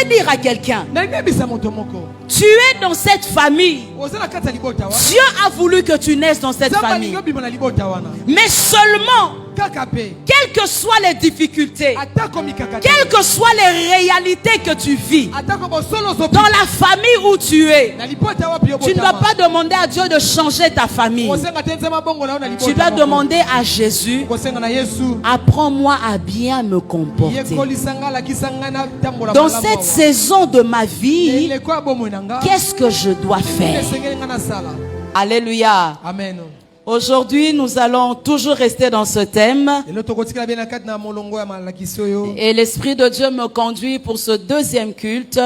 J'aimerais dire à quelqu'un, tu es dans cette famille. Dieu a voulu que tu naisses dans cette famille. Mais seulement, quelles que soient les difficultés, quelles que soient les réalités que tu vis, dans la famille où tu es, tu ne dois pas demander à Dieu de changer ta famille. Tu dois demander à Jésus, apprends-moi à bien me comporter. Dans cette saison de ma vie, qu'est-ce que je dois faire? Alléluia. Amen. Aujourd'hui, nous allons toujours rester dans ce thème. Et l'Esprit de Dieu me conduit pour ce deuxième culte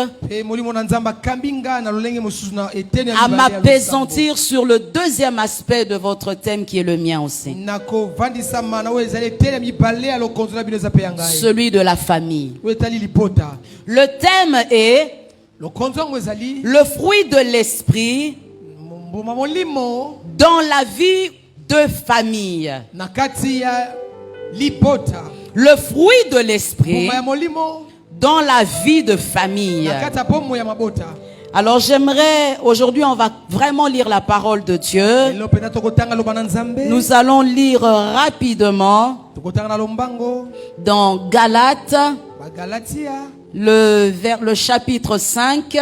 à m'appesantir sur le deuxième aspect de votre thème qui est le mien aussi. Celui de la famille. Le thème est le fruit de l'Esprit dans la vie de famille. Le fruit de l'Esprit dans la vie de famille. Alors j'aimerais, aujourd'hui on va vraiment lire la parole de Dieu. Nous allons lire rapidement dans Galates, le chapitre 5,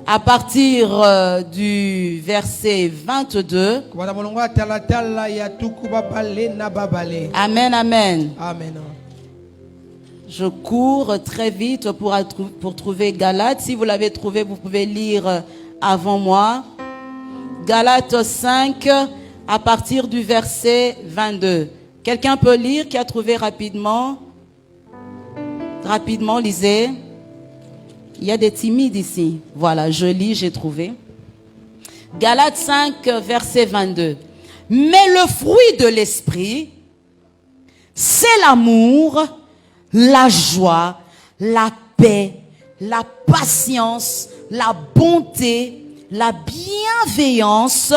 à partir du verset 22. Amen, amen. Amen. Je cours très vite pour trouver Galates. Si vous l'avez trouvé, vous pouvez lire avant moi. Galates 5, à partir du verset 22. Quelqu'un peut lire qui a trouvé rapidement? Rapidement, lisez. Il y a des timides ici. Voilà, je lis, j'ai trouvé. Galates 5, verset 22. Mais le fruit de l'Esprit, c'est l'amour, la joie, la paix, la patience, la bonté, la bienveillance,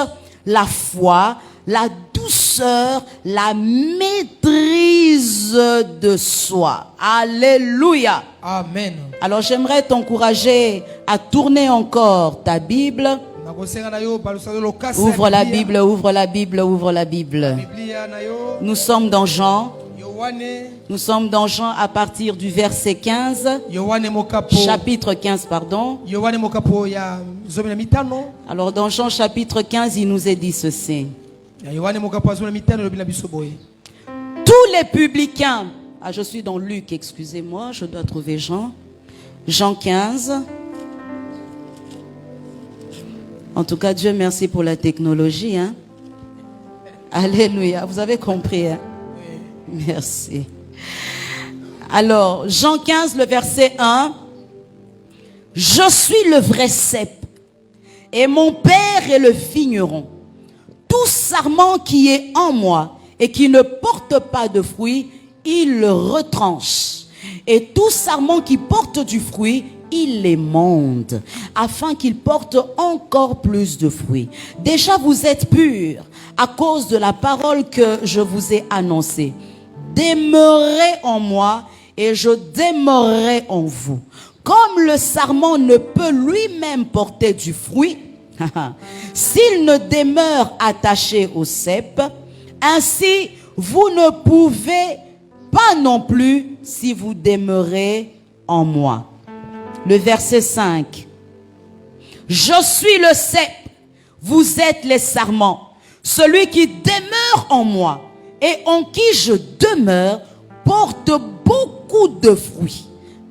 la foi, la douceur, la maîtrise de soi. Alléluia. Amen. Alors j'aimerais t'encourager à tourner encore ta Bible. Ouvre la Bible, ouvre la Bible, ouvre la Bible. Nous sommes dans Jean. Nous sommes dans Jean à partir du verset 15. Chapitre 15, pardon. Alors dans Jean chapitre 15, il nous est dit ceci. Tous les publicains. Ah, je suis dans Luc, excusez-moi, je dois trouver Jean. Jean 15. En tout cas, Dieu merci pour la technologie. Hein? Alléluia, vous avez compris. Hein? Oui. Merci. Alors, Jean 15, le verset 1. Je suis le vrai cep et mon père est le vigneron. Tout sarment qui est en moi et qui ne porte pas de fruit, il le retranche. Et tout sarment qui porte du fruit, il l'émonde, afin qu'il porte encore plus de fruits. Déjà vous êtes purs à cause de la parole que je vous ai annoncée. Demeurez en moi et je demeurerai en vous. Comme le sarment ne peut lui-même porter du fruit, s'il ne demeure attaché au cep, ainsi vous ne pouvez pas non plus si vous demeurez en moi. Le verset 5. Je suis le cep, vous êtes les sarments. Celui qui demeure en moi et en qui je demeure porte beaucoup de fruits.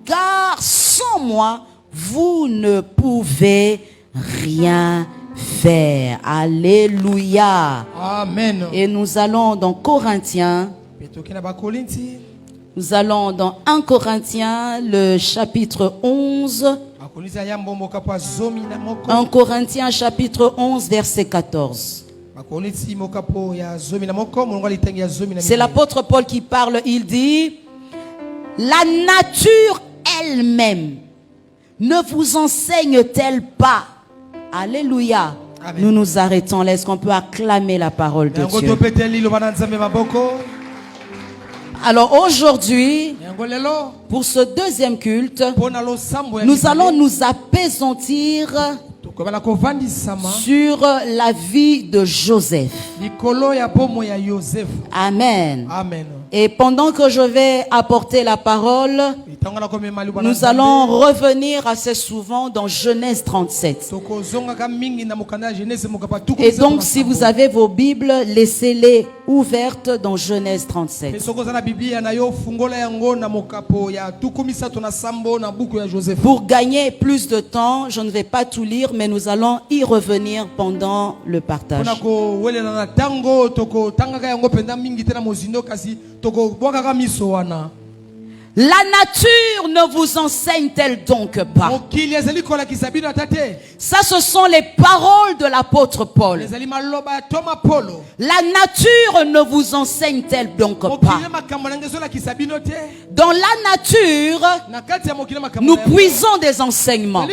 Car sans moi, vous ne pouvez rien faire. Alléluia. Amen. Et nous allons dans Corinthiens. Nous allons dans 1 Corinthiens, le chapitre 11. 1 Corinthiens, chapitre 11, verset 14. C'est l'apôtre Paul qui parle. Il dit, la nature elle-même ne vous enseigne-t-elle pas? Alléluia. Amen. Nous nous arrêtons là. Est-ce qu'on peut acclamer la parole de Dieu? Alors aujourd'hui, pour ce deuxième culte, nous allons nous appesantir sur la vie de Joseph. Amen. Amen. Et pendant que je vais apporter la parole, nous allons revenir assez souvent dans Genèse 37. Et donc, si vous avez vos Bibles, laissez-les ouvertes dans Genèse 37. Pour gagner plus de temps, je ne vais pas tout lire, mais nous allons y revenir pendant le partage. La nature ne vous enseigne-t-elle donc pas? Ça, ce sont les paroles de l'apôtre Paul. La nature ne vous enseigne-t-elle donc pas? Dans la nature, nous puisons des enseignements.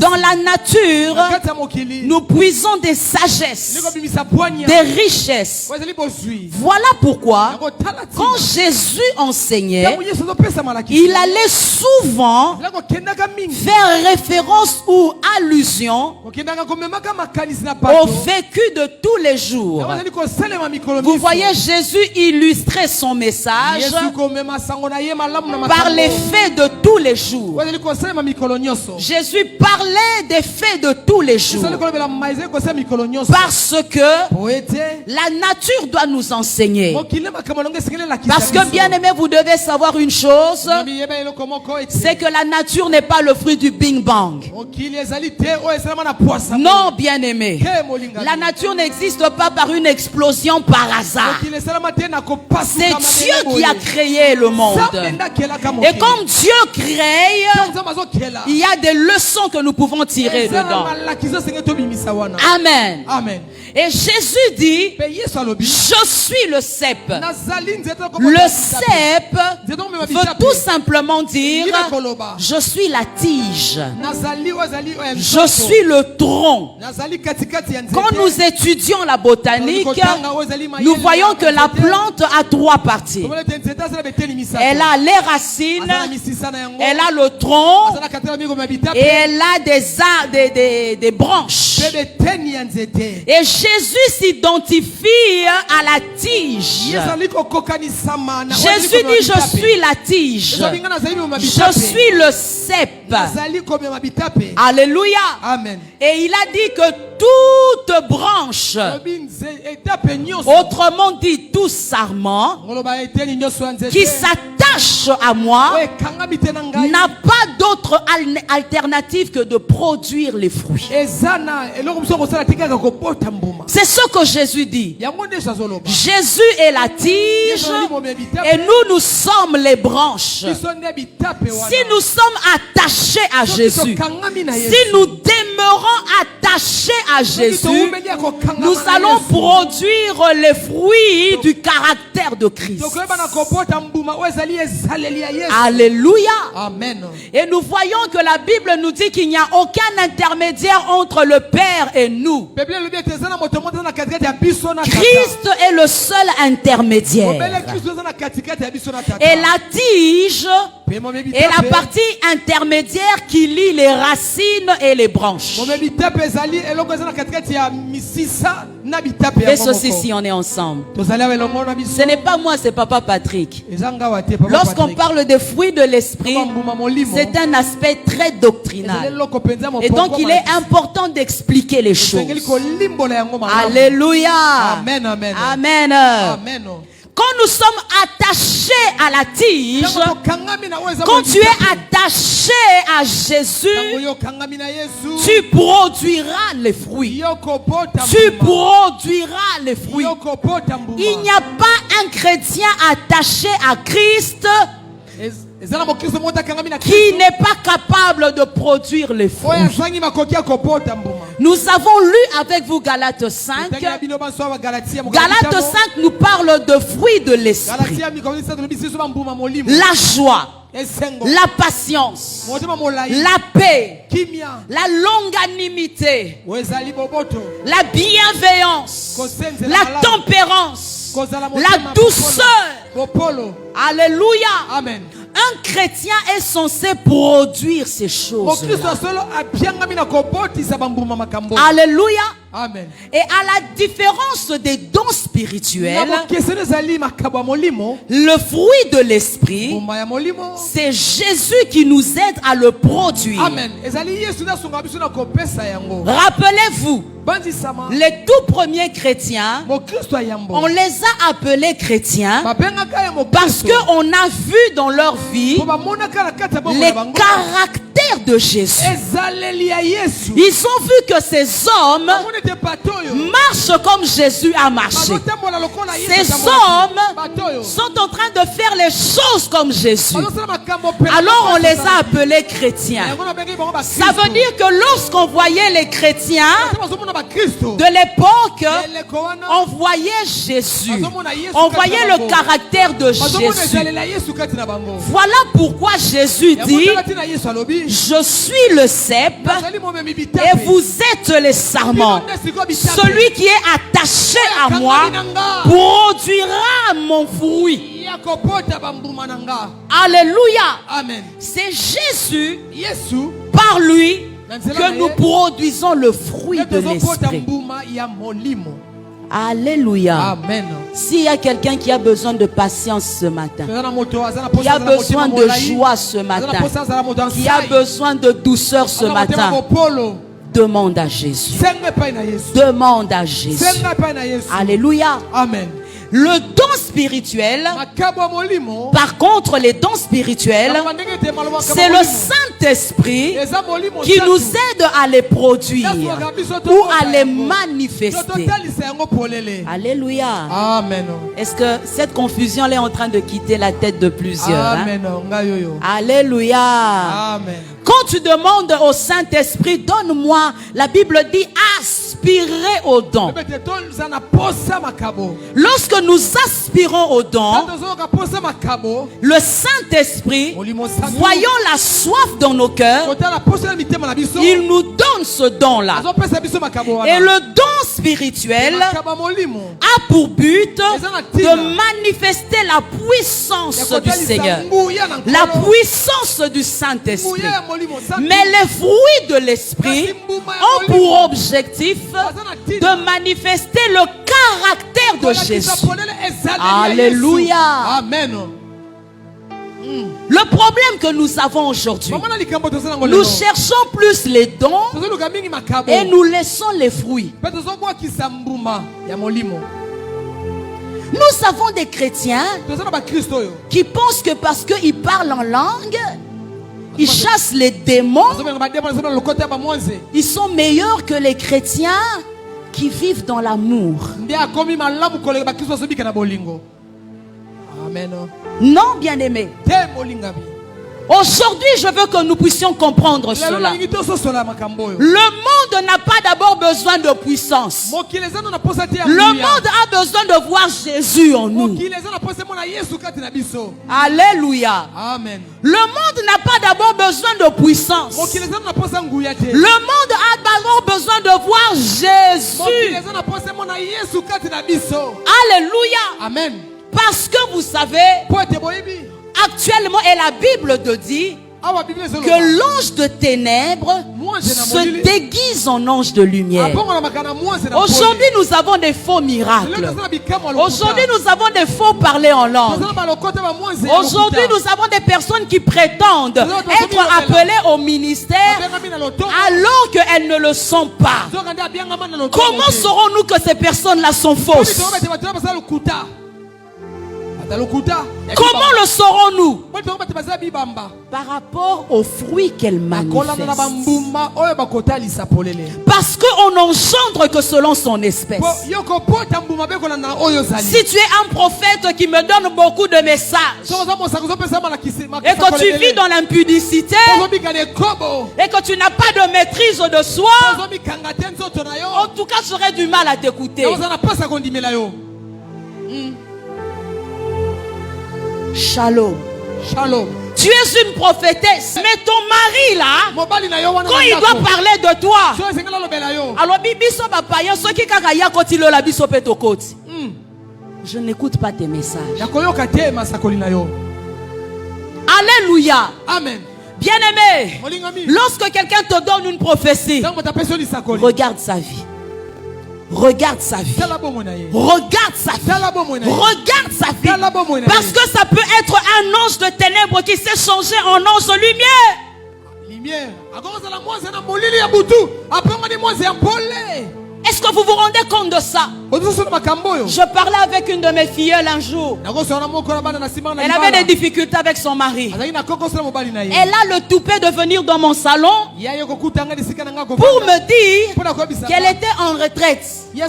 Dans la nature, nous puisons des sagesses, des richesses. Voilà pourquoi, quand Jésus enseignait, il allait souvent faire référence ou allusion au vécu de tous les jours. Vous voyez, Jésus illustrait son message par les faits de tous les jours. Jésus parlait des faits de tous les jours. Parce que la nature doit nous enseigner. Parce que, bien aimé, vous devez savoir une chose, c'est que la nature n'est pas le fruit du Big Bang. Non, bien aimé, la nature n'existe pas par une explosion par hasard. C'est Dieu qui a créé le monde. Et comme Dieu crée, il y a des leçons que nous pouvons tirer dedans. Amen. Amen. Et Jésus dit, je suis le cep. Le cep veut tout simplement dire, je suis la tige. Je suis le tronc. Quand nous étudions la botanique, nous voyons que la plante a trois parties. Elle a les racines, elle a le tronc et elle a des branches. Et Jésus s'identifie à la tige. Jésus dit, je suis la tige. Je suis le cep. Alléluia. Amen. Et il a dit que toute branche, autrement dit tout sarment, qui s'attache à moi, n'a pas d'autre alternative que de produire les fruits. C'est ce que Jésus dit. Jésus est la tige et nous sommes les branches. Si nous sommes attachés à Jésus, si nous demeurons attachés à Jésus, nous allons produire les fruits du caractère de Christ. Alléluia. Amen. Et nous voyons que la Bible nous dit qu'il n'y a aucun intermédiaire entre le Père et nous. Christ est le seul intermédiaire. Et la tige est la partie intermédiaire qui lie les racines et les branches. Et ceci, si on est ensemble. Ce n'est pas moi, c'est Papa Patrick. Lorsqu'on parle des fruits de l'esprit, c'est un aspect très doctrinal. Et donc il est important d'expliquer les choses. Alléluia. Amen, amen. Amen. Amen. Quand nous sommes attachés à la tige, quand tu es attaché à Jésus, tu produiras les fruits. Tu produiras les fruits. Il n'y a pas un chrétien attaché à Christ qui n'est pas capable de produire les fruits. Nous avons lu avec vous Galates 5. Galates 5 nous parle de fruits de l'esprit. La joie, la patience, la paix, la longanimité, la bienveillance, la tempérance, la douceur. Alléluia. Amen. Un chrétien est censé produire ces choses. Alléluia. Amen. Et à la différence des dons spirituels, le fruit de l'esprit, c'est Jésus qui nous aide à le produire. Amen. Rappelez-vous, les tout premiers chrétiens, on les a appelés chrétiens parce qu'on a vu dans leur vie les caractères de Jésus. Ils ont vu que ces hommes marchent comme Jésus a marché. Ces hommes sont en train de faire les choses comme Jésus. Alors on les a appelés chrétiens. Ça veut dire que lorsqu'on voyait les chrétiens de l'époque, on voyait Jésus. On voyait le caractère de Jésus. Voilà pourquoi Jésus dit: je suis le cep et vous êtes les sarments. Celui qui est attaché à moi produira mon fruit. Alléluia. Amen. C'est Jésus, par lui, que nous produisons le fruit de l'esprit. Alléluia. Amen. S'il y a quelqu'un qui a besoin de patience ce matin, qui a besoin de joie ce matin, qui a besoin de douceur ce matin, demande à Jésus. Demande à Jésus. Alléluia. Amen. Le don spirituel, par contre, les dons spirituels, c'est le Saint-Esprit qui nous aide à les produire ou à les manifester. Alléluia. Amen. Est-ce que cette confusion est en train de quitter la tête de plusieurs? Amen. Alléluia. Amen. Quand tu demandes au Saint-Esprit, donne-moi, la Bible dit aspirer au don. Lorsque nous aspirons au don, le Saint-Esprit, voyant la soif dans nos cœurs, il nous donne ce don-là. Et le don spirituel a pour but de manifester la puissance du Seigneur, la puissance du Saint-Esprit. Mais les fruits de l'esprit ont pour objectif de manifester le caractère de Jésus. Alléluia. Amen. Le problème que nous avons aujourd'hui, nous cherchons plus les dons et nous laissons les fruits. Nous avons des chrétiens qui pensent que parce qu'ils parlent en langue, ils chassent les démons, ils sont meilleurs que les chrétiens qui vivent dans l'amour. Amen. Non, bien-aimé. Aujourd'hui, je veux que nous puissions comprendre cela. Le monde n'a pas d'abord besoin de puissance. Le monde a besoin de voir Jésus en nous. Alléluia. Amen. Le monde n'a pas d'abord besoin de puissance. Le monde a d'abord besoin de voir Jésus. Alléluia. Amen. Parce que vous savez, actuellement, et la Bible te dit que l'ange de ténèbres se déguise en ange de lumière. Aujourd'hui, nous avons des faux miracles. Aujourd'hui, nous avons des faux parlers en langue. Aujourd'hui, nous avons des personnes qui prétendent être appelées au ministère alors qu'elles ne le sont pas. Comment saurons-nous que ces personnes-là sont fausses? Comment le saurons-nous? Par rapport aux fruits qu'elle manifeste. Parce qu'on engendre que selon son espèce. Si tu es un prophète qui me donne beaucoup de messages et que tu vis dans l'impudicité et que tu n'as pas de maîtrise de soi, en tout cas j'aurais du mal à t'écouter. Shalom. Shalom. Tu es une prophétesse, mais ton mari là, quand il doit parler de toi, alors je n'écoute pas tes messages. Alléluia. Amen. Bien-aimé, lorsque quelqu'un te donne une prophétie, regarde sa vie. Regarde sa vie. Regarde sa vie. Regarde sa vie. Parce que ça peut être un ange de ténèbres qui s'est changé en ange de lumière. Est-ce que vous vous rendez compte de ça? Je parlais avec une de mes filleules un jour. Elle avait des difficultés avec son mari. Elle a le toupet de venir dans mon salon pour me dire qu'elle était en retraite et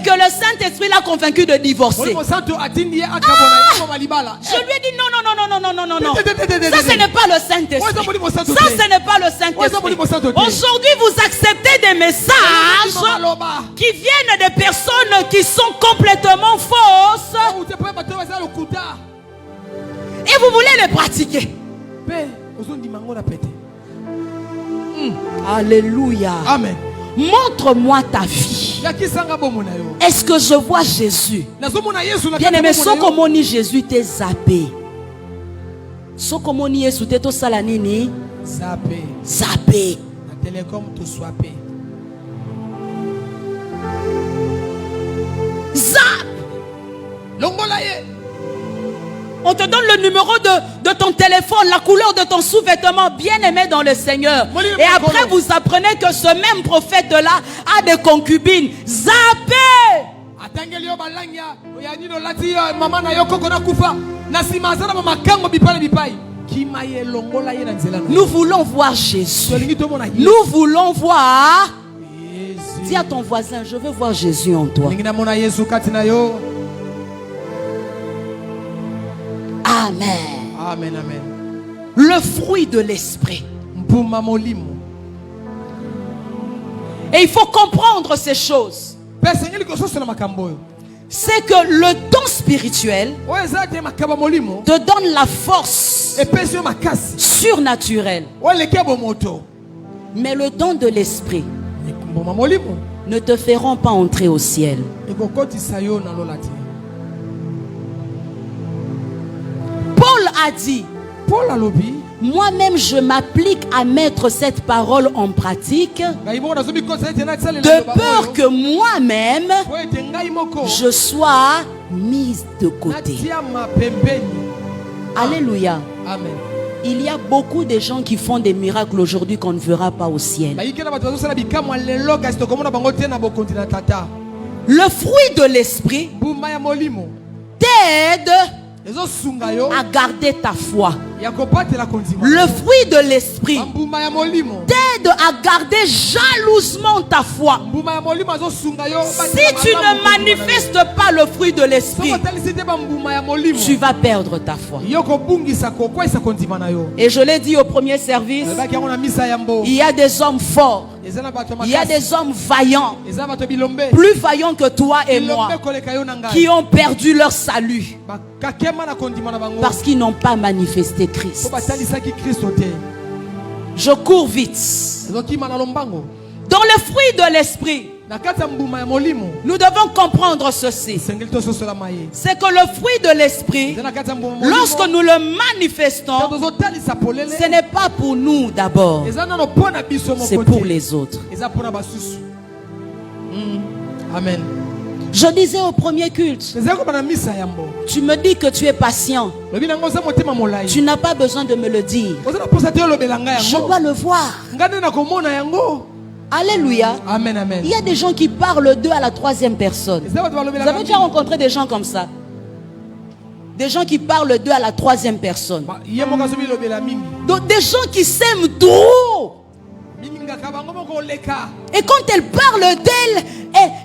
que le Saint-Esprit l'a convaincue de divorcer. Je lui ai dit non. Ça ce n'est pas le Saint-Esprit. Ça ce n'est pas le Saint-Esprit. Aujourd'hui vous acceptez des messages qui viennent de personnes qui sont complètement fausses et vous voulez les pratiquer. Alléluia. Amen. Montre-moi ta vie. Est-ce que je vois Jésus? Bien aimé, ce comment Jésus t'est zappé. Ce comment Jésus t'est au salanini. Zappé. Zap. On te donne le numéro de ton téléphone, la couleur de ton sous-vêtement, bien aimé dans le Seigneur. Et après vous apprenez que ce même prophète-là a des concubines. Zappé. Nous voulons voir Jésus. Nous voulons voir. Dis à ton voisin, je veux voir Jésus en toi. Amen. Amen, amen. Le fruit de l'esprit. Et il faut comprendre ces choses. C'est que le don spirituel te donne la force surnaturelle. Mais le don de l'esprit ne te feront pas entrer au ciel. Paul a dit, moi-même je m'applique à mettre cette parole en pratique de peur que moi-même je sois mise de côté. Alléluia. Amen. Il y a beaucoup de gens qui font des miracles aujourd'hui qu'on ne verra pas au ciel. Le fruit de l'esprit t'aide à garder ta foi. Le fruit de l'esprit t'aide à garder jalousement ta foi. Si tu ne manifestes pas le fruit de l'esprit, tu vas perdre ta foi. Et je l'ai dit au premier service, il y a des hommes forts, il y a des hommes vaillants, plus vaillants que toi et moi, qui ont perdu leur salut parce qu'ils n'ont pas manifesté Christ. Je cours vite. Dans le fruit de l'esprit, nous devons comprendre ceci. C'est que le fruit de l'esprit, lorsque nous le manifestons, ce n'est pas pour nous d'abord, c'est pour les autres. Amen. Je disais au premier culte, tu me dis que tu es patient. Tu n'as pas besoin de me le dire. Je dois le voir. Alléluia. Amen, amen. Il y a des gens qui parlent d'eux à la troisième personne. Vous avez déjà rencontré des gens comme ça? Des gens qui parlent d'eux à la troisième personne. Ba- ye moko azomi lobela mingi. Donc des gens qui s'aiment trop. Mingi ngaka bango moko leka. Et quand elle parle d'elle,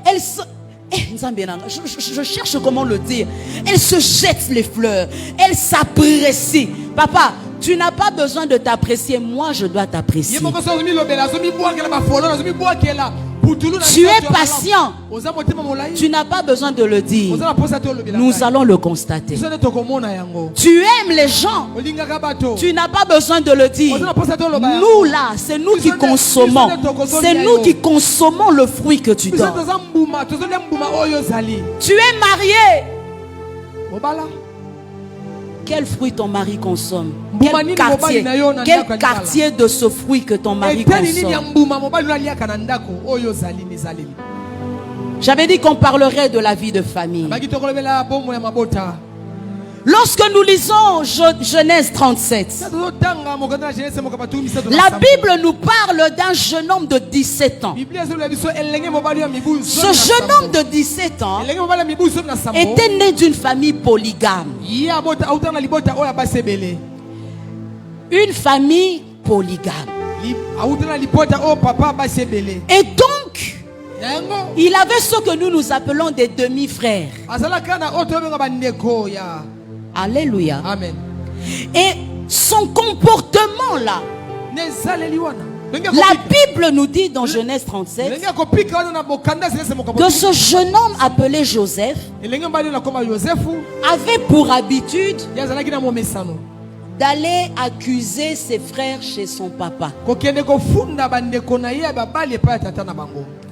elle se... Je cherche comment le dire. Elle se jette les fleurs. Elle s'apprécie. Papa, tu n'as pas besoin de t'apprécier. Moi, je dois t'apprécier. Ye moko azomi lobela azomi bwakela ba folo azomi bwakela. Tu es patient. Tu n'as pas besoin de le dire. Nous allons le constater. Tu aimes les gens. Tu n'as pas besoin de le dire. Nous là, c'est nous qui consommons. C'est nous qui consommons le fruit que tu donnes. Tu es marié. Quel fruit ton mari consomme? Quel quartier de ce fruit que ton mari consomme? J'avais dit qu'on parlerait de la vie de famille. Lorsque nous lisons Genèse 37, la Bible nous parle d'un jeune homme de 17 ans. Ce jeune homme de 17 ans était né d'une famille polygame. Une famille polygame. Et donc, il avait ce que nous appelons des demi-frères. Alléluia. Amen. Et son comportement là, la Bible nous dit dans Genèse 37 que ce jeune homme appelé Joseph avait pour habitude d'aller accuser ses frères chez son papa.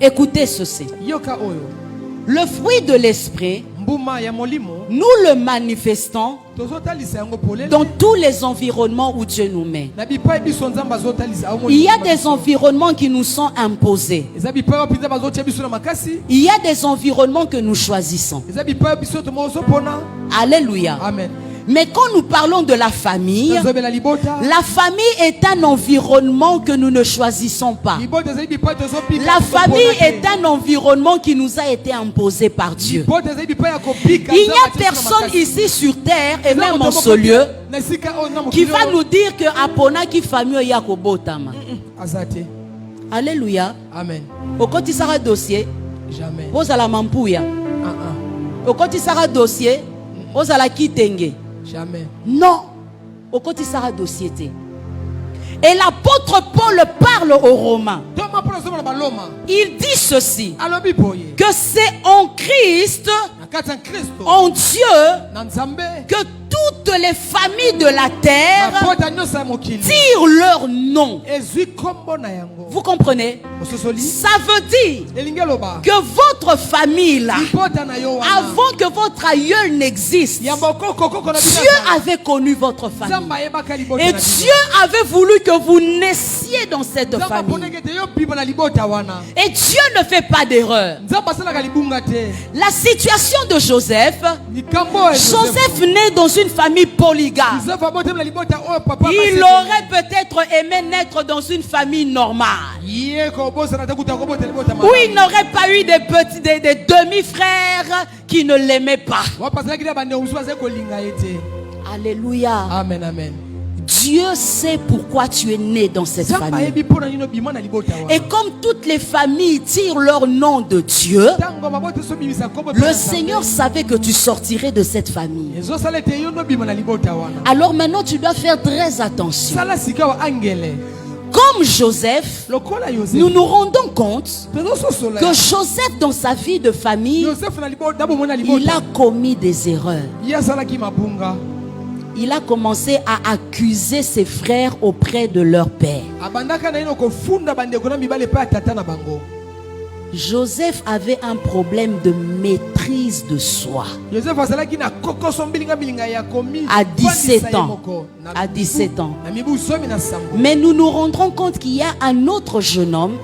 Écoutez ceci. Le fruit de l'esprit, nous le manifestons dans tous les environnements où Dieu nous met. Il y a des environnements qui nous sont imposés. Il y a des environnements que nous choisissons. Alléluia. Amen. Mais quand nous parlons de la famille est un environnement que nous ne choisissons pas. La famille est un environnement qui nous a été imposé par Dieu. Il n'y a personne ici sur terre et même en ce lieu qui va nous dire que Apona qui famille yakobotama. Alléluia. Amen. Au côté sera dossier. Jamais. Vous allez m'ampouya. Au côté sera dossier. Vous allez kitenge. Jamais. Non. Au côté sera dossier. Et l'apôtre Paul parle aux Romains. Il dit ceci, que c'est en Christ, en Dieu, que toutes les familles de la terre tirent leur nom. Vous comprenez? Ça veut dire que votre famille là, avant que votre aïeul n'existe, Dieu avait connu votre famille. Et Dieu avait voulu que vous naissiez dans cette famille. Et Dieu ne fait pas d'erreur. La situation de Joseph, Joseph naît dans une famille polygame. Il aurait peut-être aimé naître dans une famille normale, où il n'aurait pas eu des demi-frères qui ne l'aimaient pas. Alléluia. Amen, amen. Dieu sait pourquoi tu es né dans cette famille. Et comme toutes les familles tirent leur nom de Dieu, le Seigneur savait que tu sortirais de cette famille. Alors maintenant tu dois faire très attention. Comme Joseph, nous nous rendons compte que Joseph dans sa vie de famille, il a commis des erreurs. Il a commencé à accuser ses frères auprès de leur père. Joseph avait un problème de maîtrise de soi. À 17 ans. À 17 ans. Mais nous nous rendrons compte qu'il y a un autre jeune homme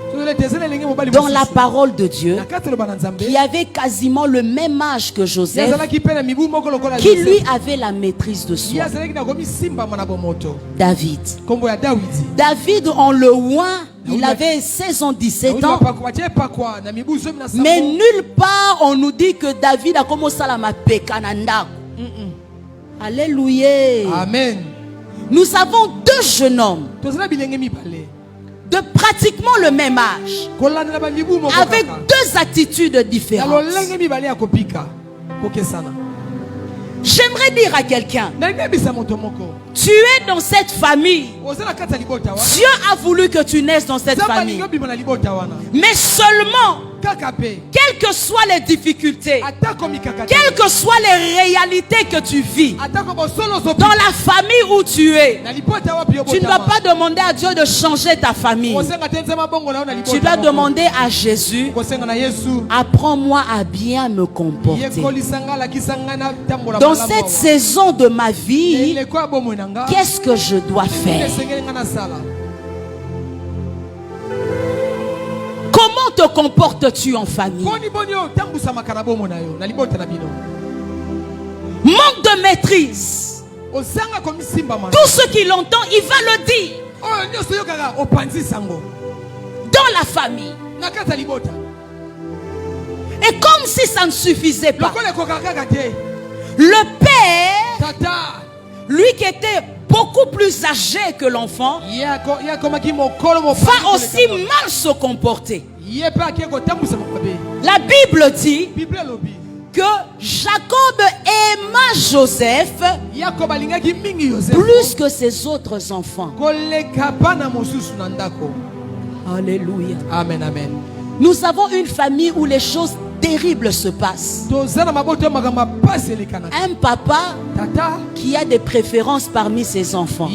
dans la parole de Dieu qui avait quasiment le même âge que Joseph, qui lui avait la maîtrise de soi. David. David, on le voit, il avait 16 ans, 17 ans. Mais nulle part on nous dit que David a commencé à la pékananda. Alléluia. Amen. Nous avons deux jeunes hommes Tozala bilenge mibale. de pratiquement le même âge, Kolandela ba mibu moko avec kaka. deux attitudes Na différentes. lolenge mibale ya kopika. Kokesana. J'aimerais dire à quelqu'un, Ndenge bisa moto moko. tu es dans cette famille. Ozala kata libota wana. Dieu a voulu que tu naisses dans cette Zamba famille. lingo bima na libota wana. Mais seulement, Kaka pe. quelles que soient les difficultés, Atako mikaka. quelles que soient les réalités que tu vis, Atako bo solo zo. dans la famille où tu es, Na libota wapi tu ne vas pas demander à Dieu de changer ta famille. Kosenga tenzema bongo na libota. Tu dois demander à Jésus, Kosenga na Yesu. apprends-moi à bien me comporter. Yekolisanga la kisanga na tambola. Dans cette saison de ma vie, Ile kwa bomo nanga. qu'est-ce que je dois faire? Comment te comportes-tu en famille? Manque de maîtrise. Tout ce qui l'entend, il va le dire. Dans la famille. Et comme si ça ne suffisait pas, le père, lui qui était beaucoup plus âgé que l'enfant, va aussi mal se comporter. La Bible dit que Jacob aima Joseph plus que ses autres enfants. Alléluia. Amen, amen. Nous avons une famille où les choses terribles se passent. Un papa qui a des préférences parmi ses enfants.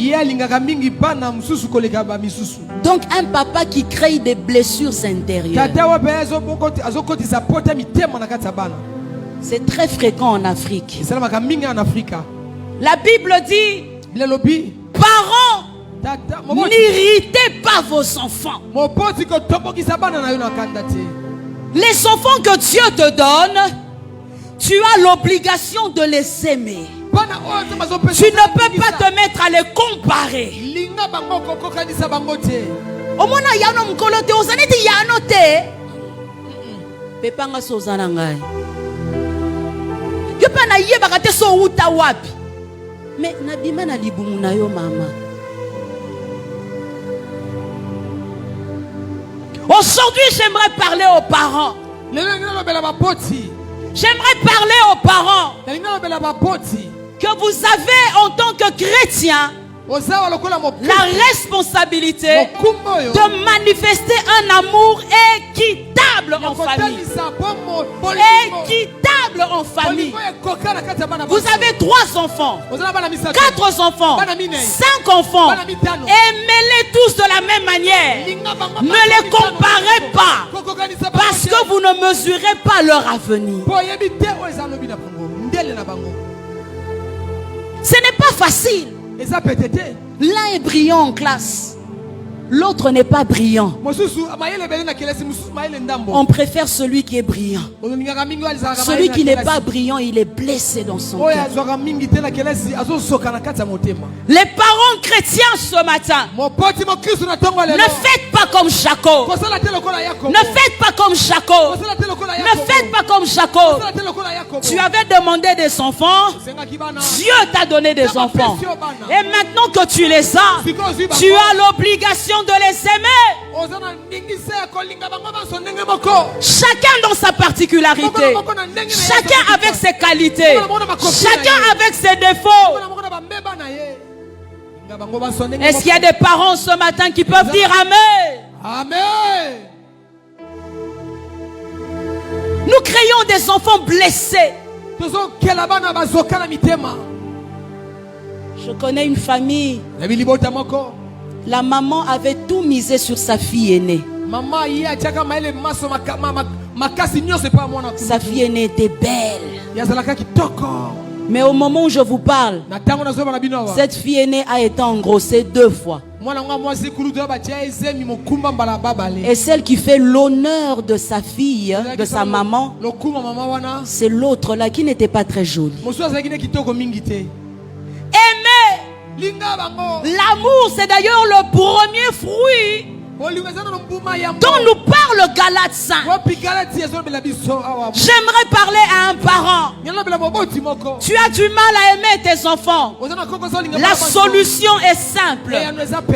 Donc un papa qui crée des blessures intérieures. C'est très fréquent en Afrique. La Bible dit, parents, n'irritez pas vos enfants. Les enfants que Dieu te donne, tu as l'obligation de les aimer. Tu ne peux pas te mettre à les comparer. Au moins, il y a un homme coloté, vous avez dit il y a un noté. Pepanga sozana ngai. Que pas na yeba kate so uta wapi. Mais nabima na libumu na yo mama. Aujourd'hui, j'aimerais parler aux parents. J'aimerais parler aux parents que vous avez en tant que chrétien la responsabilité de manifester un amour équitable en famille. Équitable en famille. Vous avez 3 enfants, 4 enfants, 5 enfants. Aimez-les tous de la même manière. Ne les comparez pas, parce que vous ne mesurez pas leur avenir. Ce n'est pas facile. L'un est brillant en classe, l'autre n'est pas brillant. On préfère celui qui est brillant. Celui qui n'est pas brillant, il est blessé dans son cœur. Les parents chrétiens ce matin, ne faites pas comme Jacob. Ne faites pas comme Jacob. Ne faites pas comme Jacob. Tu avais demandé des enfants, Dieu t'a donné des enfants. Et maintenant que tu les as, tu as l'obligation de les aimer. Chacun dans sa particularité, chacun avec ses qualités, chacun avec ses défauts. Est-ce qu'il y a des parents ce matin qui peuvent dire Amen? Amen. Nous créons des enfants blessés. Je connais une famille. La maman avait tout misé sur sa fille aînée. Sa fille aînée était belle. Mais au moment où je vous parle, cette fille aînée a été engrossée 2 fois. Et celle qui fait l'honneur de sa fille, de sa maman, c'est l'autre là qui n'était pas très jolie. Aimer. L'amour, c'est d'ailleurs le premier fruit dont nous parle Galates 5. J'aimerais parler à un parent. Tu as du mal à aimer tes enfants. La solution est simple.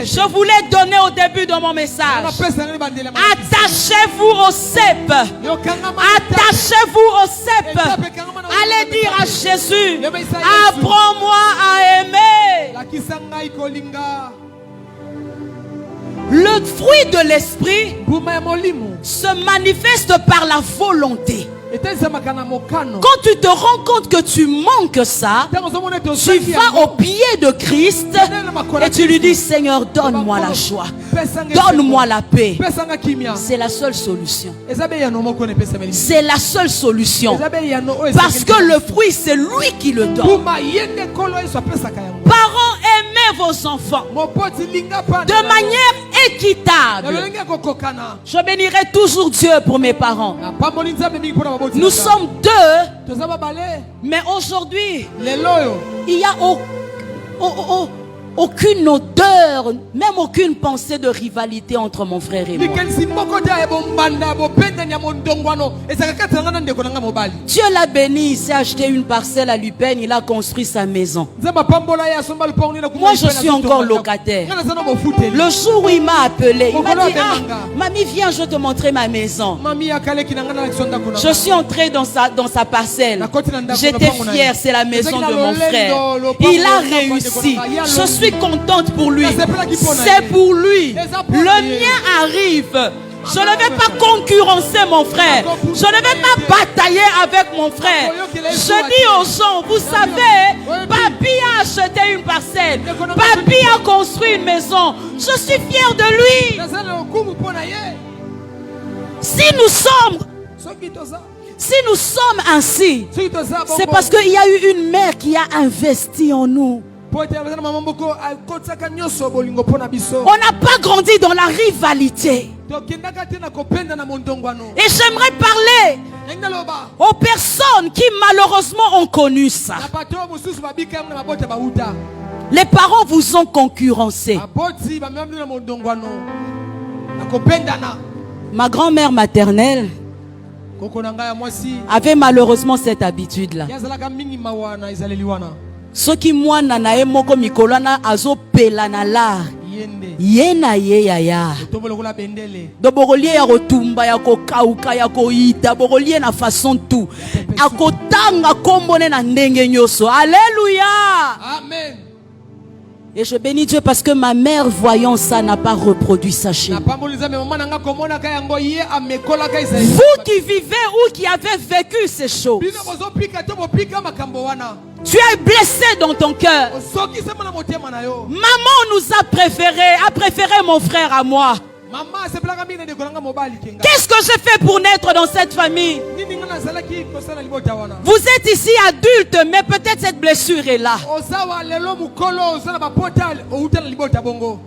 Je voulais donner au début de mon message. Attachez-vous au cep. Attachez-vous au cep. Allez dire à Jésus, apprends-moi à aimer. Le fruit de l'esprit se manifeste par la volonté. Quand tu te rends compte que tu manques ça, tu vas au pied de Christ et tu lui dis, Seigneur, donne-moi la joie, donne-moi la paix. C'est la seule solution. C'est la seule solution. Parce que le fruit, c'est lui qui le donne. Parents, aimez vos enfants de manière équitable. Je bénirai toujours Dieu pour mes parents. Nous sommes deux, mais aujourd'hui, il n'y a aucune odeur, même aucune pensée de rivalité entre mon frère et moi. Dieu l'a béni, il s'est acheté une parcelle à Lupin, il a construit sa maison. Moi je suis encore locataire. Le jour où il m'a appelé, il m'a dit, mamie, viens, je vais te montrer ma maison. Je suis entré dans sa parcelle. J'étais fière, c'est la maison de mon frère. Il a réussi. Je suis contente pour lui. C'est pour lui. Le mien arrive. Je ne vais pas concurrencer mon frère. Je ne vais pas batailler avec mon frère. Je dis aux gens, vous savez, Papi a acheté une parcelle. Papi a construit une maison. Je suis fière de lui. Si nous sommes ainsi, c'est parce qu'il y a eu une mère qui a investi en nous. On n'a pas grandi dans la rivalité. Et j'aimerais parler aux personnes qui malheureusement ont connu ça. Les parents vous ont concurrencé. Ma grand-mère maternelle avait malheureusement cette habitude-là. Ce qui moi nana emoko mikolana azo pelana la yena ye ya do bogolie ya kotumba ya kokauka ya koita bogolie na façon tout akotanga kombone na ndenge nyoso. Alléluia, amen. Et je bénis Dieu parce que ma mère, voyant ça, n'a pas reproduit ça chez nous. Vous qui vivez ou qui avez vécu ces choses, tu es blessé dans ton cœur. Maman nous a préféré mon frère à moi. Qu'est-ce que j'ai fait pour naître dans cette famille? Vous êtes ici adulte, mais peut-être cette blessure est là.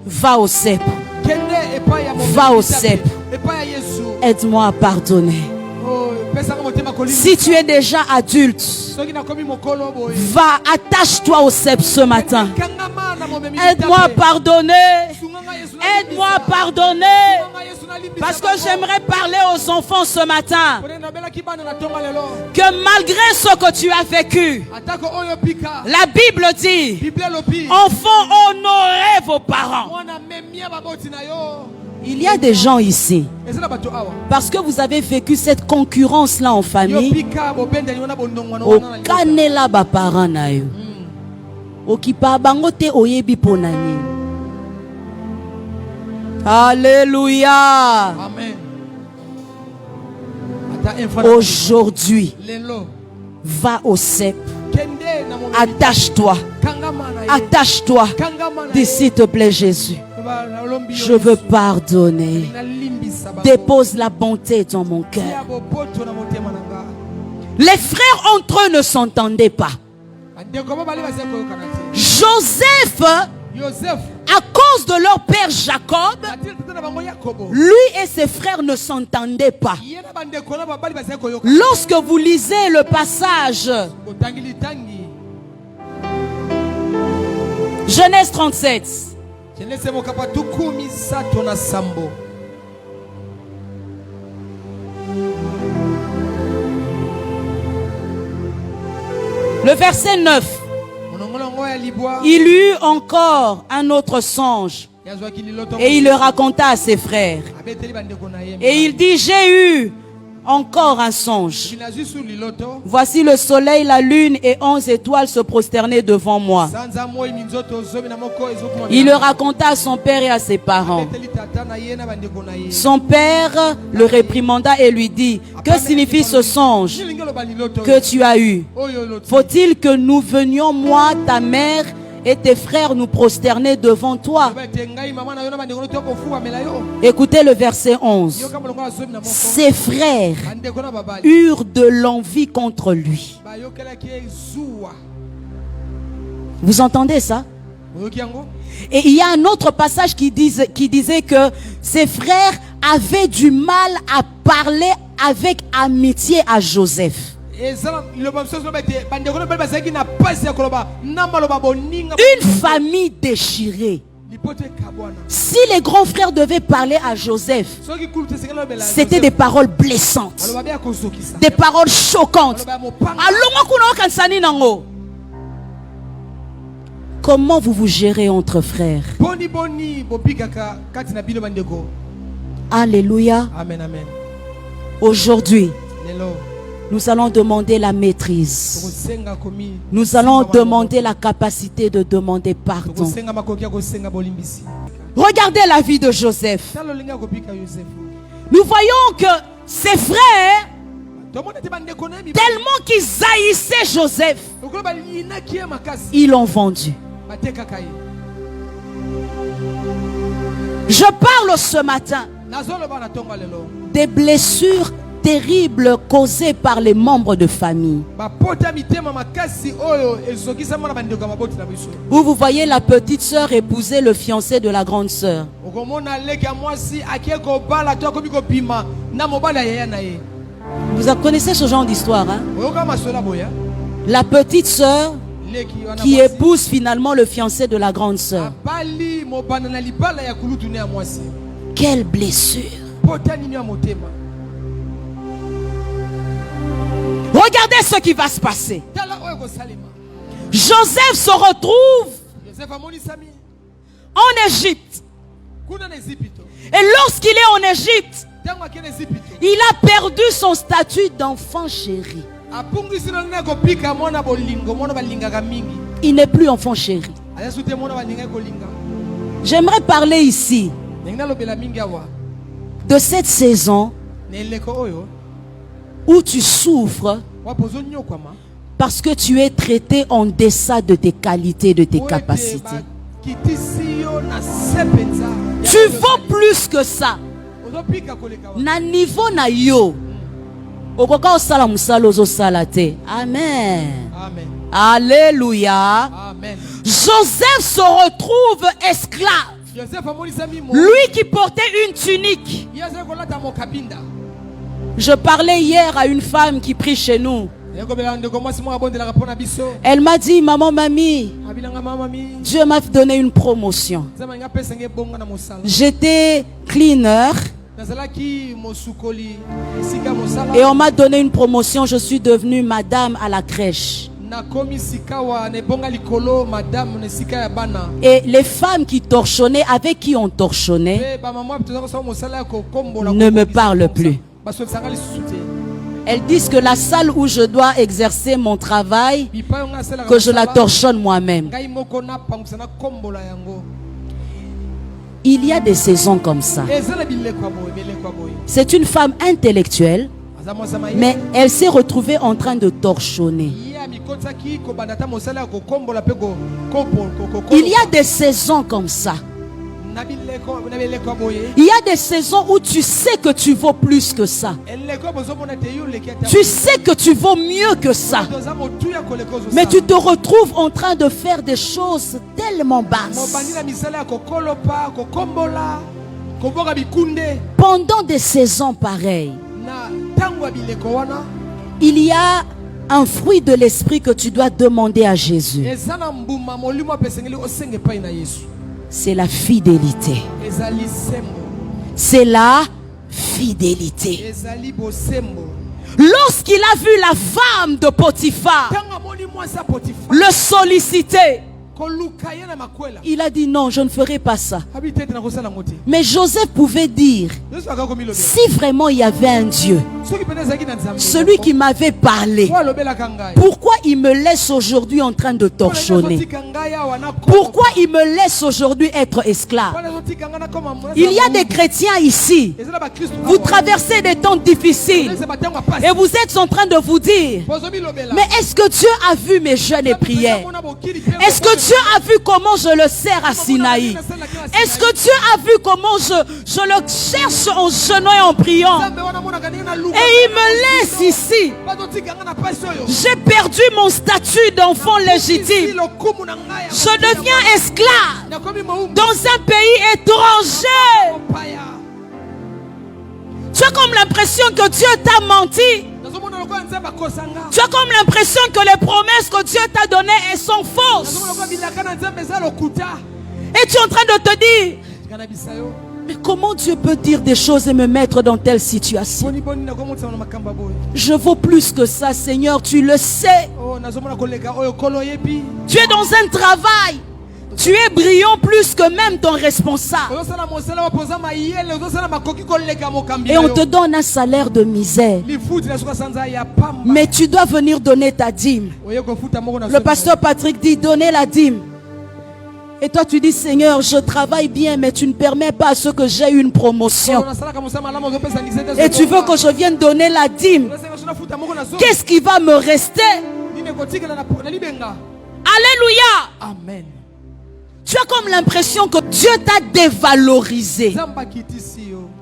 Va au cep. Va au cep. Aide-moi à pardonner. Si tu es déjà adulte, va, attache-toi au cep ce matin. Aide-moi à pardonner. Aide-moi à pardonner. Parce que j'aimerais parler aux enfants ce matin. Que malgré ce que tu as vécu, la Bible dit, enfants, honorez vos parents. Il y a des gens ici, parce que vous avez vécu cette concurrence-là en famille, au kanela ba parents na yo, okipa bango te oyebi ponani. Alléluia. Amen. Aujourd'hui, va au cep. Attache-toi. Attache-toi. Dis s'il te plaît Jésus, je veux pardonner. Dépose la bonté dans mon cœur. Les frères entre eux ne s'entendaient pas. Joseph, à cause de leur père Jacob, lui et ses frères ne s'entendaient pas. Lorsque vous lisez le passage Genèse 37, Le verset 9. Il eut encore un autre songe et il le raconta à ses frères. Et il dit, j'ai eu encore un songe. Voici le soleil, la lune et 11 étoiles se prosternaient devant moi. Il le raconta à son père et à ses parents. Son père le réprimanda et lui dit, que signifie ce songe que tu as eu? Faut-il que nous venions, moi, ta mère et tes frères, nous prosterner devant toi? Écoutez le verset 11. Ses frères eurent de l'envie contre lui. Vous entendez ça? Et il y a un autre passage qui disait que ses frères avaient du mal à parler avec amitié à Joseph. Une famille déchirée. Si les grands frères devaient parler à Joseph, c'était des paroles blessantes, des paroles choquantes. Comment vous vous gérez entre frères? Alléluia. Amen, amen. Aujourd'hui, nous allons demander la maîtrise. Nous allons demander la capacité de demander pardon. Regardez la vie de Joseph. Nous voyons que ses frères, tellement qu'ils haïssaient Joseph, ils l'ont vendu. Je parle ce matin des blessures terribles causées par les membres de famille. Où vous voyez la petite sœur épouser le fiancé de la grande sœur. Vous connaissez ce genre d'histoire, hein? La petite sœur qui épouse finalement le fiancé de la grande sœur. Quelle blessure! Regardez ce qui va se passer. Joseph se retrouve en Égypte. Et lorsqu'il est en Égypte, il a perdu son statut d'enfant chéri. Il n'est plus enfant chéri. J'aimerais parler ici de cette saison où tu souffres parce que tu es traité en deçà de tes qualités, de tes capacités. Tu vaux plus que ça. Na niveau na yo. Amen. Alléluia. Amen. Joseph se retrouve esclave. Lui qui portait une tunique. Je parlais hier à une femme qui prie chez nous. Elle m'a dit, maman, mamie, Dieu m'a donné une promotion. J'étais cleaner et on m'a donné une promotion. Je suis devenue madame à la crèche. Et les femmes qui torchonnaient, avec qui on torchonnait, ne me parlent plus. Elles disent que la salle où je dois exercer mon travail, que je la torchonne moi-même. Il y a des saisons comme ça. C'est une femme intellectuelle, mais elle s'est retrouvée en train de torchonner. Il y a des saisons comme ça. Il y a des saisons où tu sais que tu vaux plus que ça. Tu sais que tu vaux mieux que ça. Mais tu te retrouves en train de faire des choses tellement basses. Pendant des saisons pareilles, il y a un fruit de l'esprit que tu dois demander à Jésus. C'est la fidélité. C'est la fidélité. Lorsqu'il a vu la femme de Potiphar Ntango amoni mwasi ya Potiphar, le solliciter, koluka ye na makwela. il a dit non, je ne ferai pas ça. Abi tete na kosala ngo te. Mais Joseph pouvait dire, Yesu akakomi lobela. si vraiment il y avait un Dieu, Soki pene ezalaki na Nzambe. celui qui m'avait parlé, Oyo alobelaka ngai. pourquoi il me laisse aujourd'hui en train de torchonner? Azotika ngai awa nakoma. Pourquoi il me laisse aujourd'hui être esclave? Wana azotika ngai nakoma mwasi Il y ya a des chrétiens ici, Ezala ba Kristo vous awa. traversez des temps difficiles Ezala batango ya pasi. et vous êtes en train de vous dire, Bozomi lobela. mais est-ce que Dieu a vu mes jeûnes et prières? Est-ce que Dieu a vu comment je le sers à Sinaï? Est-ce que Dieu a vu comment je le cherche en jeûnant et en priant? Et il me laisse ici. J'ai perdu mon statut d'enfant légitime. Je deviens esclave dans un pays étranger. Tu as comme l'impression que Dieu t'a menti. Tu as comme l'impression que les promesses que Dieu t'a données sont fausses. Et tu es en train de te dire, mais comment Dieu peut dire des choses et me mettre dans telle situation? Je vaux plus que ça, Seigneur, tu le sais. Tu es dans un travail. Tu es brillant plus que même ton responsable. Et on te donne un salaire de misère. Mais tu dois venir donner ta dîme. Le pasteur Patrick dit, donnez la dîme. Et toi tu dis, Seigneur, je travaille bien, mais tu ne permets pas à ce que j'ai une promotion. Et tu veux que je vienne donner la dîme. Qu'est-ce qui va me rester? Alléluia. Amen. Tu as comme l'impression que Dieu t'a dévalorisé.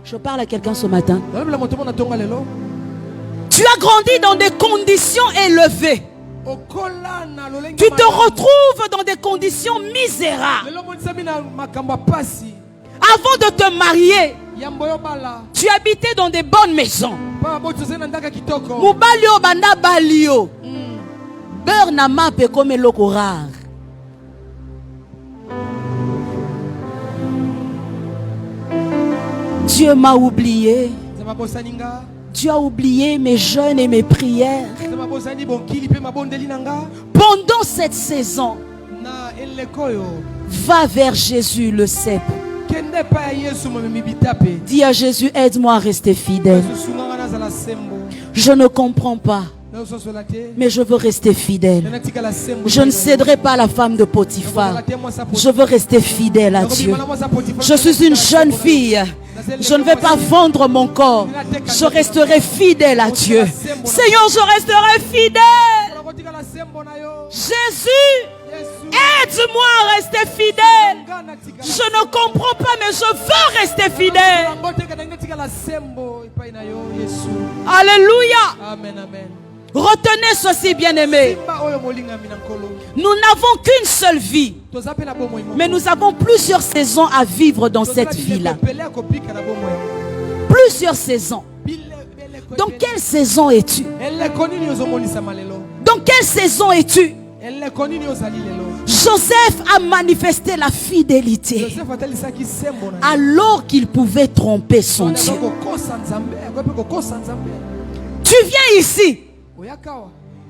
Je parle à quelqu'un ce matin. Tu as grandi dans des conditions élevées. Tu te retrouves dans des conditions misérables. Avant de te marier, tu habitais dans des bonnes maisons. Mubalio banda balio. Beurre na mape comme eloko rare. Dieu m'a oublié. Dieu a oublié mes jeûnes et mes prières. Pendant cette saison, va vers Jésus le cep. Dis à Jésus, aide-moi à rester fidèle. Je ne comprends pas, mais je veux rester fidèle. Je ne céderai pas à la femme de Potiphar. Je veux rester fidèle à Dieu. Je suis une jeune fille. Je ne vais pas vendre mon corps. Je resterai fidèle à Dieu. Seigneur, je resterai fidèle. Jésus, aide-moi à rester fidèle. Je ne comprends pas, mais je veux rester fidèle. Alléluia. Amen, amen. Retenez ceci, bien-aimés. Nous n'avons qu'une seule vie, mais nous avons plusieurs saisons à vivre dans cette vie-là. Plusieurs saisons. Dans quelle saison es-tu? Dans quelle saison es-tu? Joseph a manifesté la fidélité alors qu'il pouvait tromper son Dieu. Tu viens ici.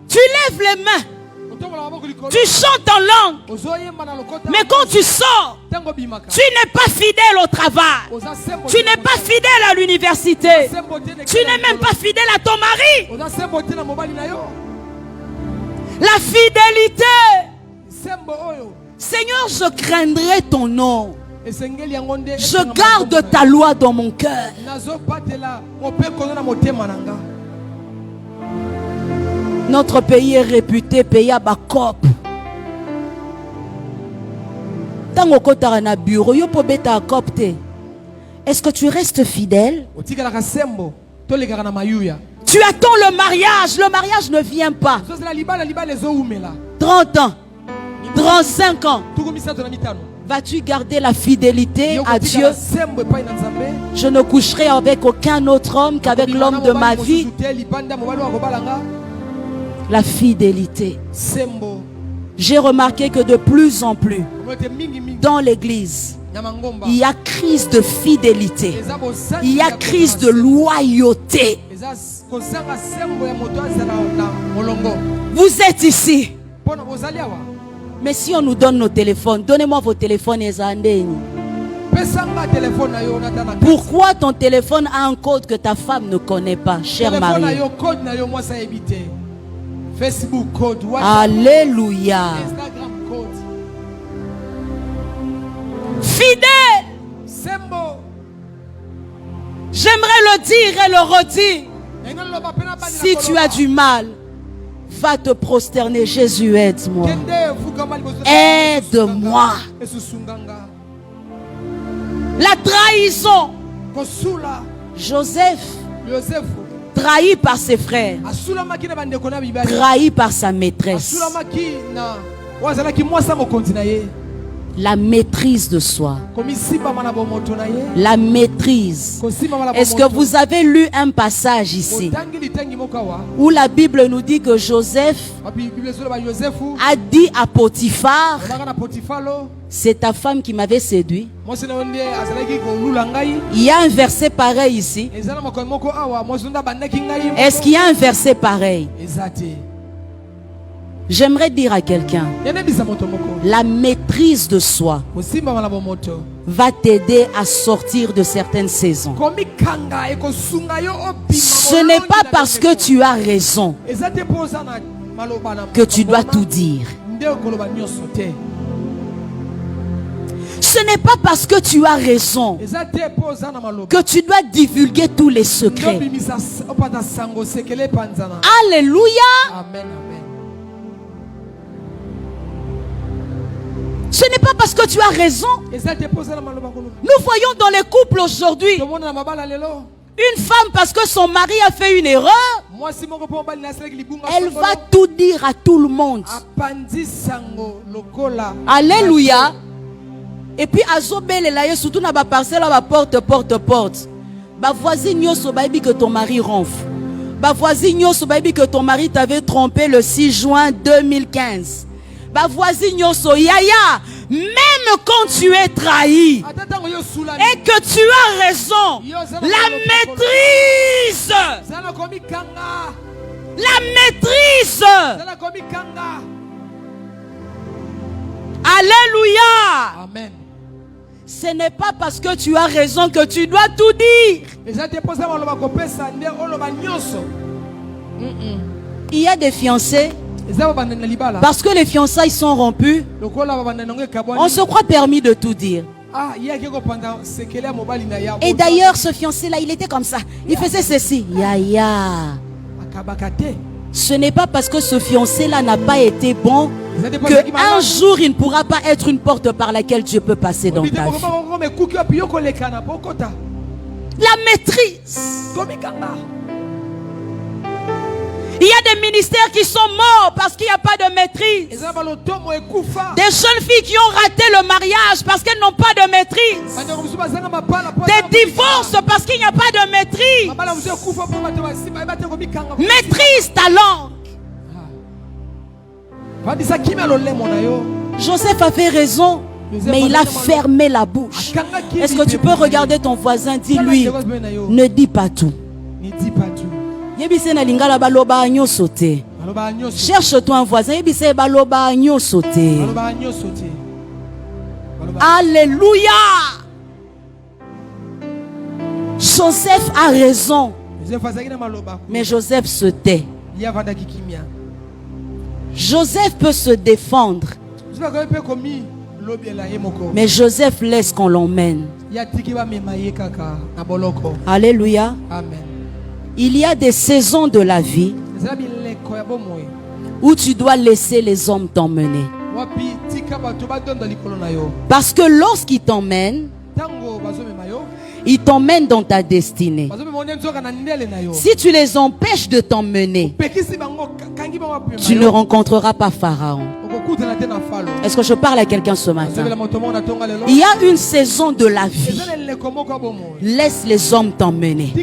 Tu lèves les mains. Tu chantes en langue. Mais quand tu sors, tu n'es pas fidèle au travail. Tu n'es pas fidèle à l'université. Tu n'es même pas fidèle à ton mari. La fidélité. Seigneur, je craindrai ton nom. Je garde ta loi dans mon cœur. Notre pays est réputé pays à Bakop. Tango kotara na bureau yo po beta akopte. Est-ce que tu restes fidèle? Tu attends le mariage. Le mariage ne vient pas. 30 ans, 35 ans. Vas-tu garder la fidélité à Dieu? Je ne coucherai avec aucun autre homme qu'avec l'homme de ma vie. La fidélité. J'ai remarqué que de plus en plus, dans l'église, il y a crise de fidélité. Il y a crise de loyauté. kozanga sembo ya moto azala na molongo. Vous êtes ici. Pona bozali awa. Mais si on nous donne nos téléphones, donnez-moi vos téléphones et zandeni. Pesanga téléphone na yo natana. Pourquoi ton téléphone a un code que ta femme ne connaît pas, cher Téléphone na mari? yo code na yo moi ça éviter. Facebook code, WhatsApp, Alléluia. Instagram code. Fidèle, Sembo. j'aimerais le dire et le redire. Si tu as du mal, va te prosterner. Jésus, aide-moi. Aide-moi. La trahison. Joseph, trahi par ses frères, trahi par sa maîtresse. La maîtrise de soi. La maîtrise. Est-ce que vous avez lu un passage ici où la Bible nous dit que Joseph a dit à Potiphar, c'est ta femme qui m'avait séduit? Il y a un verset pareil ici. Est-ce qu'il y a un verset pareil? J'aimerais dire à quelqu'un, la maîtrise de soi va t'aider à sortir de certaines saisons. Ce n'est pas parce que tu as raison que tu dois tout dire. Ce n'est pas parce que tu as raison que tu dois divulguer tous les secrets. Alléluia. Amen. Ce n'est pas parce que tu as raison. Nous voyons dans les couples aujourd'hui, une femme parce que son mari a fait une erreur, elle va tout dire à tout le monde. Alléluia. Et puis azobele la surtout na ba parcelle ba porte. Ba voisine nyoso ba bi que ton mari ronfle. Ba voisine nyoso ba bi que ton mari t'avait trompé le 6 juin 2015. Ba voisine nyoso yaya, même quand tu es trahi et que tu as raison, la maîtrise. La maîtrise. Alléluia. Amen. Ce n'est pas parce que tu as raison que tu dois tout dire. Il y a des fiancés, parce que les fiançailles sont rompues, on se croit permis de tout dire. Et d'ailleurs, ce fiancé-là, il était comme ça. Il faisait ceci. Ce n'est pas parce que ce fiancé-là n'a pas été bon qu'un jour il ne pourra pas être une porte par laquelle Dieu peut passer dans ta vie. La maîtrise. Il y a des ministères qui sont morts parce qu'il n'y a pas de maîtrise. Des jeunes filles qui ont raté le mariage parce qu'elles n'ont pas de maîtrise. Des divorces parce qu'il n'y a pas de maîtrise. Maîtrise ta langue. Joseph a fait raison, mais il a fermé la bouche. Est-ce que tu peux regarder ton voisin, dis-lui, ne dis pas tout. Cherche-toi un voisin. Alléluia. Joseph a raison, mais Joseph se tait. Joseph peut se défendre, mais Joseph laisse qu'on l'emmène. Alléluia. Amen. Il y a des saisons de la vie où tu dois laisser les hommes t'emmener. Parce que lorsqu'ils t'emmènent, ils t'emmènent dans ta destinée. Si tu les empêches de t'emmener, tu ne rencontreras pas Pharaon. Est-ce que je parle à quelqu'un ce matin? Il y a une saison de la vie. Laisse les hommes t'emmener.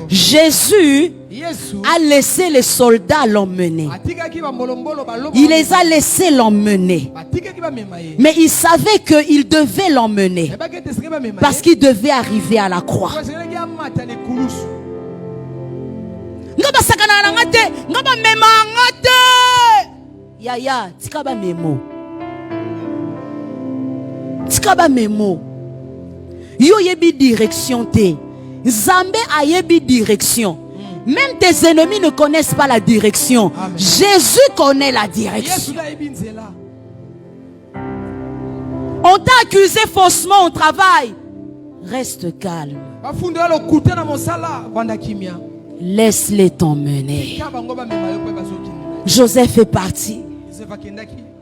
Jésus a laissé les soldats l'emmener. Il les a laissés l'emmener. Mais il savait qu'il devait l'emmener parce qu'il devait arriver à la croix. Nga ba sakana na ngate, nga ba mema ngate. Yaya, tika ba memo. Tika ba memo. Yo yebi direction te. Nzambe a yebi direction. Même tes ennemis ne connaissent pas la direction. Amen. Jésus connaît la direction. On t'a accusé faussement au travail. Reste calme. Laisse-les t'emmener. Joseph est parti.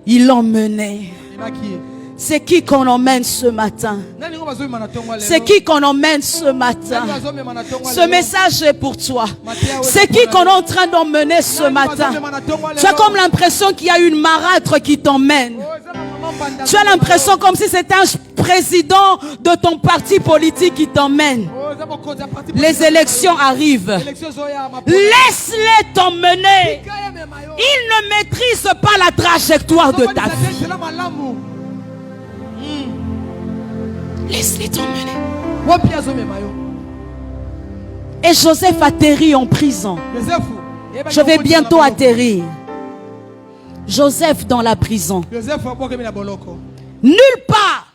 Il l'emmenait. C'est qui qu'on emmène ce matin? C'est qui qu'on emmène ce matin? Ce message est pour toi. C'est qui qu'on est en train d'emmener ce matin? Tu as comme l'impression qu'il y a une marâtre qui t'emmène. Tu as l'impression comme si c'était un président de ton parti politique qui t'emmène. Les élections arrivent. Laisse-les t'emmener. Ils ne maîtrisent pas la trajectoire de ta vie. Laisse-les t'emmener. Et Joseph atterrit en prison. Je vais bientôt atterrir. Joseph dans la prison. Nulle part.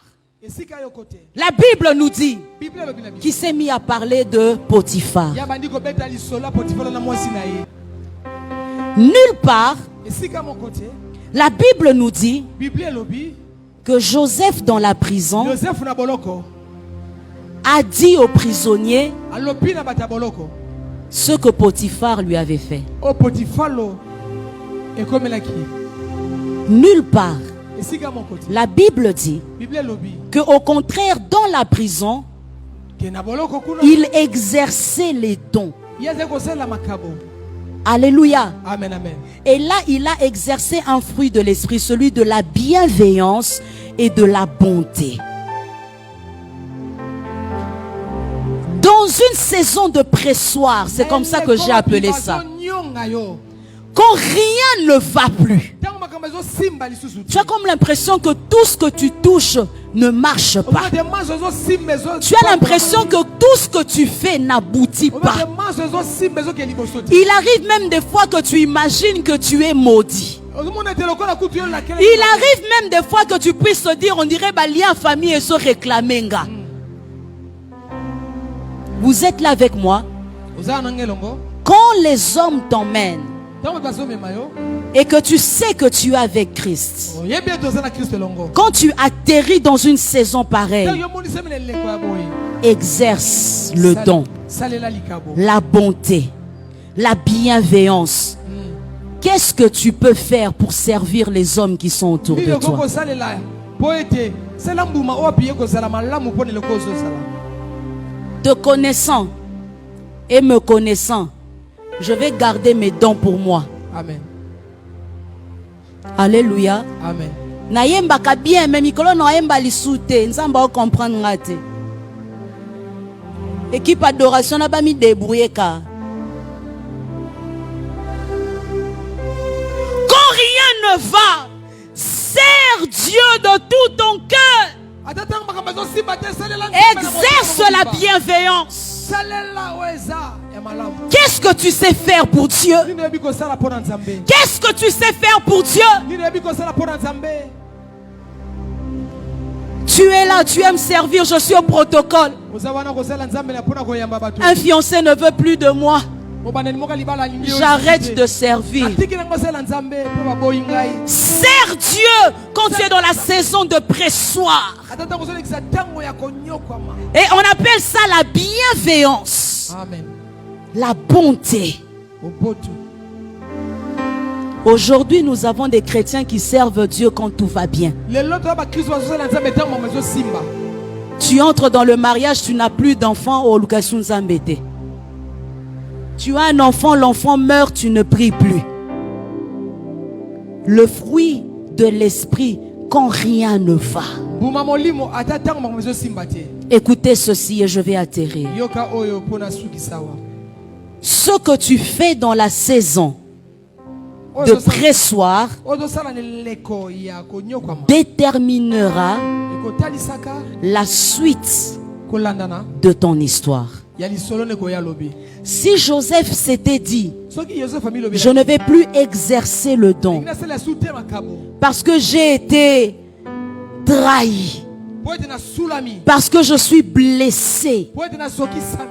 La Bible nous dit qu'il s'est mis à parler de Potiphar. Nulle part. La Bible nous dit que Joseph dans la prison a dit aux prisonniers ce que Potiphar lui avait fait. Nulle part. La Bible dit que au contraire dans la prison il exerçait les dons. Alléluia. Amen, amen. Et là il a exercé un fruit de l'esprit, celui de la bienveillance et de la bonté. Dans une saison de pressoir, c'est comme ça que j'ai appelé ça. Quand rien ne va plus, tu as comme l'impression que tout ce que tu touches ne marche pas. Tu as l'impression que tout ce que tu fais n'aboutit pas. Il arrive même des fois que tu imagines que tu es maudit. Il arrive même des fois que tu puisses te dire, on dirait lien famille et se réclamer. Vous êtes là avec moi? Quand les hommes t'emmènent et que tu sais que tu es avec Christ, quand tu atterris dans une saison pareille, exerce le don, la bonté, la bienveillance. Qu'est-ce que tu peux faire pour servir les hommes qui sont autour de toi? Te connaissant et me connaissant, je vais garder mes dons pour moi. Amen. Alléluia. Amen. Nayemba ka bien mais mikolo na yemba lisute nzamba o comprendre ngate. Équipe adoration na ba mi débrouiller ka. Quand rien ne va, sers Dieu de tout ton cœur. Exerce la bienveillance. Qu'est-ce que tu sais faire pour Dieu? Qu'est-ce que tu sais faire pour Dieu? Tu es là, tu aimes servir, je suis au protocole. Un fiancé ne veut plus de moi. J'arrête de servir. Sers Dieu quand tu es dans la saison de pressoir. Et on appelle ça la bienveillance. Amen. La bonté. Aujourd'hui, nous avons des chrétiens qui servent Dieu quand tout va bien. Tu entres dans le mariage, tu n'as plus d'enfant au location Zambété. Tu as un enfant, l'enfant meurt, tu ne pries plus. Le fruit de l'esprit quand rien ne va. Écoutez ceci et je vais atterrir. Ce que tu fais dans la saison de pressoir déterminera la suite de ton histoire. Ya lisolo ne koya lobi. Si Joseph s'était dit, Soki Joseph famille lobi. je ne vais plus exercer le don Ina sala sute makabo. parce que j'ai été trahi, Po ete na sulami. parce que je suis blessé. Po ete na soki sami.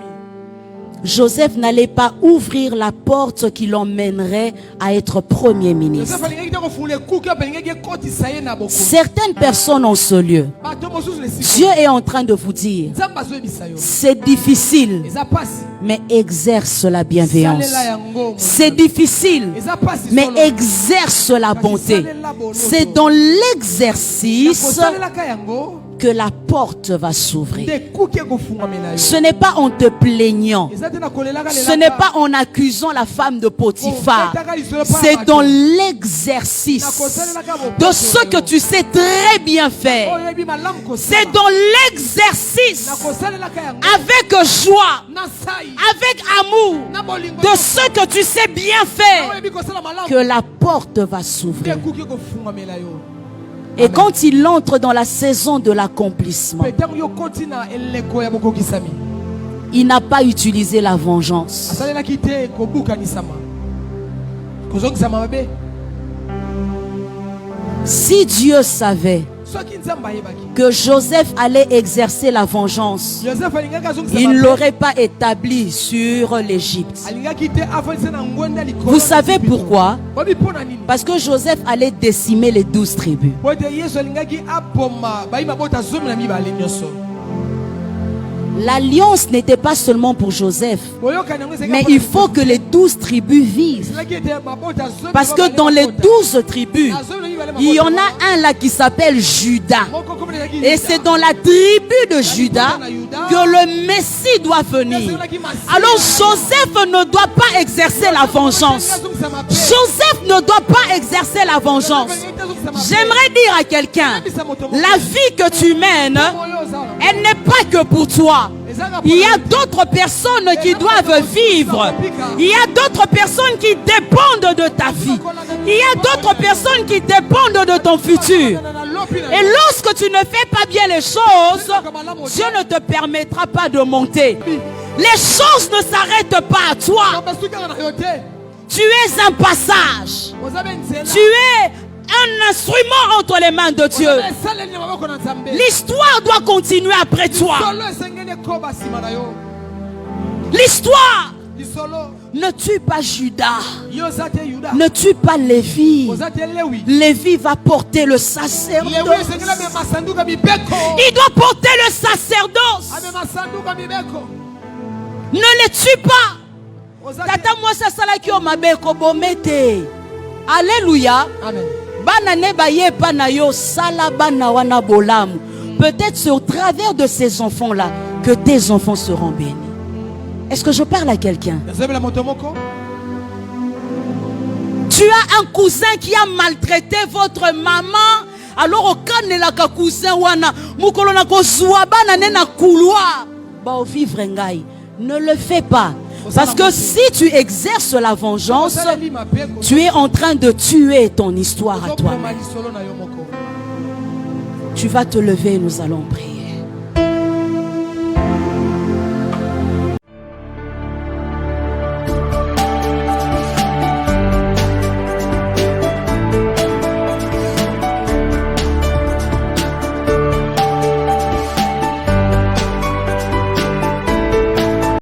Joseph n'allait pas ouvrir la porte qui l'emmènerait à être premier ministre. Joseph alingaki ko fule kuki belingaki koti saye na boko. Certaines personnes en ce lieu, Bato mosusu le siko. Dieu est en train de vous dire, Nzamba zo bisayo. c'est difficile, Eza pasi. mais exerce la bienveillance. Salela yango. C'est difficile, Eza pasi mais solo. exerce la bonté. C'est dans l'exercice Salela ka yango. que la porte va s'ouvrir. De kuki ko funga mena yo. Ce n'est pas en te plaignant, Eza te na kolela ka lela. ce n'est pas en accusant la femme de Potiphar, c'est dans l'exercice de ce que tu sais très bien faire. C'est dans l'exercice avec joie, avec amour de ce que tu sais bien faire que la porte va s'ouvrir. Et quand il entre dans la saison de l'accomplissement, il n'a pas utilisé la vengeance. Si Dieu savait que Joseph allait exercer la vengeance, il ne l'aurait pas établi sur l'Égypte. Vous savez pourquoi? Parce que Joseph allait décimer les 12 tribus. L'alliance n'était pas seulement pour Joseph, mais il faut que les 12 tribus vivent. Parce que dans les 12 tribus, il y en a un là qui s'appelle Judas. Et c'est dans la tribu de Judas que le Messie doit venir. Alors Joseph ne doit pas exercer la vengeance. Joseph ne doit pas exercer la vengeance. J'aimerais dire à quelqu'un, la vie que tu mènes, elle n'est pas que pour toi. Il y a d'autres personnes qui doivent vivre. Il y a d'autres personnes qui dépendent de ta vie. Il y a d'autres personnes qui dépendent de ton futur. Et lorsque tu ne fais pas bien les choses, Dieu ne te permettra pas de monter. Les choses ne s'arrêtent pas à toi. Tu es un passage. Tu es un instrument entre les mains de Dieu. L'histoire doit continuer après toi. L'histoire ne tue pas Judas. Ne tue pas Lévi. Lévi va porter le sacerdoce. Il doit porter le sacerdoce. Ne les tue pas. Tata moi ça sala ki o mabeko bomete. Alléluia. Amen. Peut-être c'est au travers de ces enfants-là que tes enfants seront bénis. Est-ce que je parle à quelqu'un? Tu as un cousin qui a maltraité votre maman. Alors au cas de la cousin wana mukolona ko zuaba na na couloir ba o vivre ngai. Ne le fais pas. Parce que si tu exerces la vengeance, tu es en train de tuer ton histoire à toi. Tu vas te lever et nous allons prier.